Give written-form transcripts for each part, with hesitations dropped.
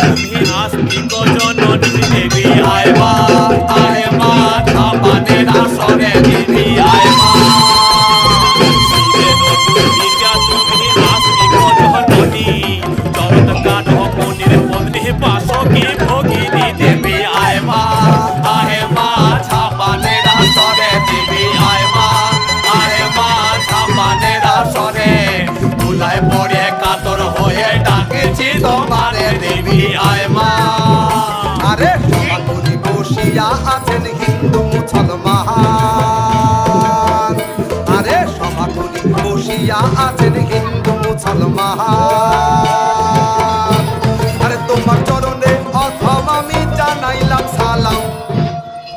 তুমি আস্তিক জননী দেবী আয় মা ধামানের আসরে দেবী আয় মা তুমি আস্তিক জননী চরণ কাঠ মনির পত্নী পাশকি ভগিনী দেবী আয় মা ধামানের আসরে দেবী আয় মা ধামানের আসরে ভুলায় পড়ে কাতর হয়ে ডাকেছি তোমারে দেবী আয় মা। আরে সমাধুরি বসিয়া আছেন হিন্দু মুসলমান, আরে সমাধুরি বসিয়া আছেন হিন্দু মুসলমান। আরে তোমার চরণে অথম আমি জানাইলাম সালাম,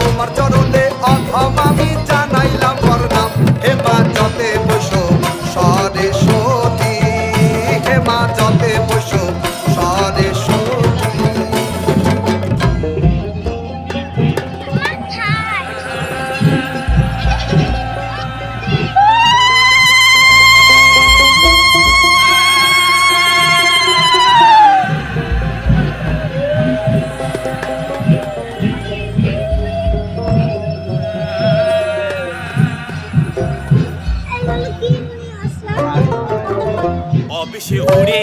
তোমার চরণে অথম আমি জানাইলাম প্রণাম। হে মা যতে বসো সরস্বতী, হে মা যতে বসো সরস্বতী। অবিশে উড়ে